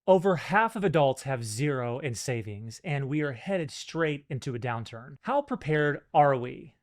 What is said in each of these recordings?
Over half of adults have zero in savings, and we are headed straight into a downturn. How prepared are we?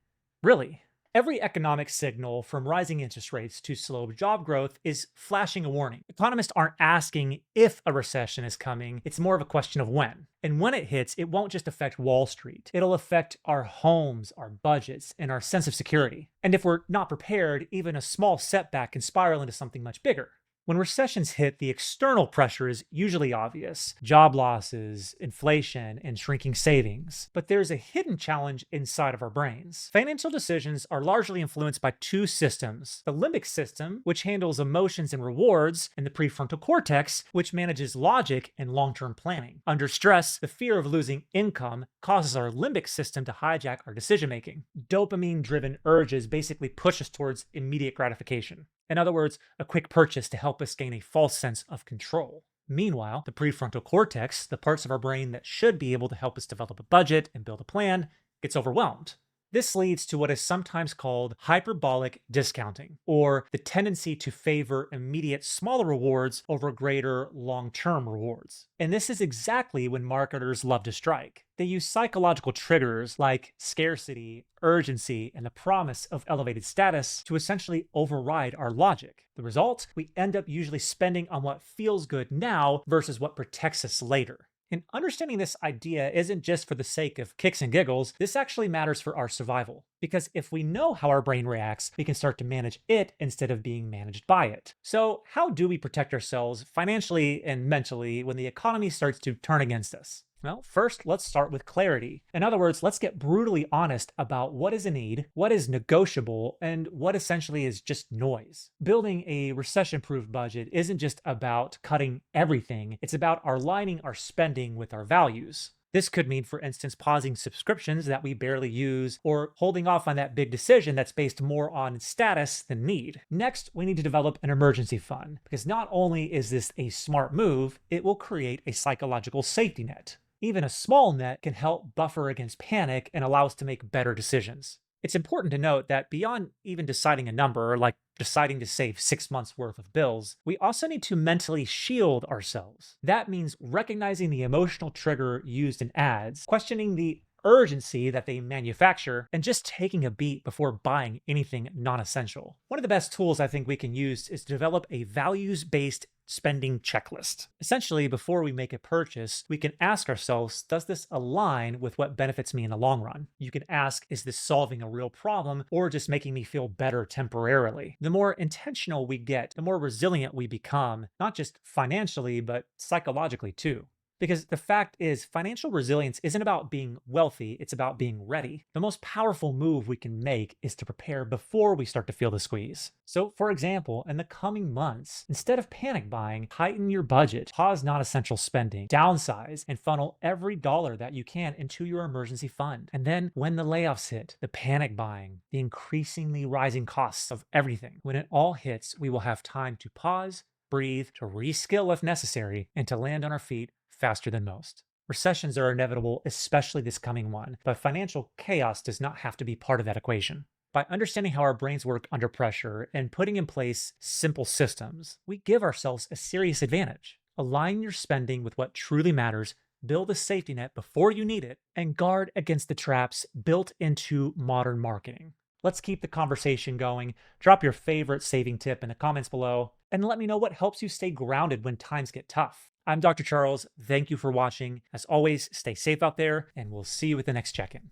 Really? Every economic signal, from rising interest rates to slow job growth, is flashing a warning. Economists aren't asking if a recession is coming, it's more of a question of when. And when it hits, it won't just affect Wall Street, it'll affect our homes, our budgets, and our sense of security. And if we're not prepared, even a small setback can spiral into something much bigger. When recessions hit, the external pressure is usually obvious: job losses, inflation, and shrinking savings. But there's a hidden challenge inside of our brains. Financial decisions are largely influenced by two systems: the limbic system, which handles emotions and rewards, and the prefrontal cortex, which manages logic and long term planning. Under stress, the fear of losing income causes our limbic system to hijack our decision making. Dopamine driven urges basically push us towards immediate gratification. In other words, a quick purchase to help us gain a false sense of control. Meanwhile, the prefrontal cortex, the parts of our brain that should be able to help us develop a budget and build a plan, gets overwhelmed. This leads to what is sometimes called hyperbolic discounting, or the tendency to favor immediate smaller rewards over greater long-term rewards. And this is exactly when marketers love to strike. They use psychological triggers like scarcity, urgency, and the promise of elevated status to essentially override our logic. The result? We end up usually spending on what feels good now versus what protects us later. And understanding this idea isn't just for the sake of kicks and giggles, this actually matters for our survival. Because if we know how our brain reacts, we can start to manage it instead of being managed by it. So, how do we protect ourselves financially and mentally when the economy starts to turn against us? Well, first, let's start with clarity. In other words, let's get brutally honest about what is a need, what is negotiable, and what essentially is just noise. Building a recession-proof budget isn't just about cutting everything, it's about aligning our spending with our values. This could mean, for instance, pausing subscriptions that we barely use, or holding off on that big decision that's based more on status than need. Next, we need to develop an emergency fund, because not only is this a smart move, it will create a psychological safety net. Even a small net can help buffer against panic and allow us to make better decisions. It's important to note that beyond even deciding a number, like deciding to save 6 months worth of bills, we also need to mentally shield ourselves. That means recognizing the emotional trigger used in ads, questioning the urgency that they manufacture, and just taking a beat before buying anything non-essential. One of the best tools I think we can use is to develop a values-based spending checklist. Essentially, before we make a purchase, we can ask ourselves, does this align with what benefits me in the long run? You can ask, is this solving a real problem or just making me feel better temporarily? The more intentional we get, the more resilient we become, not just financially, but psychologically too. Because the fact is, financial resilience isn't about being wealthy, it's about being ready. The most powerful move we can make is to prepare before we start to feel the squeeze. So, for example, in the coming months, instead of panic buying, tighten your budget, pause non-essential spending, downsize, and funnel every dollar that you can into your emergency fund. And then, when the layoffs hit, the panic buying, the increasingly rising costs of everything, when it all hits, we will have time to pause, breathe, to reskill if necessary, and to land on our feet faster than most. Recessions are inevitable, especially this coming one, but financial chaos does not have to be part of that equation. By understanding how our brains work under pressure and putting in place simple systems, we give ourselves a serious advantage. Align your spending with what truly matters, build a safety net before you need it, and guard against the traps built into modern marketing. Let's keep the conversation going. Drop your favorite saving tip in the comments below, and let me know what helps you stay grounded when times get tough. I'm Dr. Charles. Thank you for watching. As always, stay safe out there, and we'll see you with the next check-in.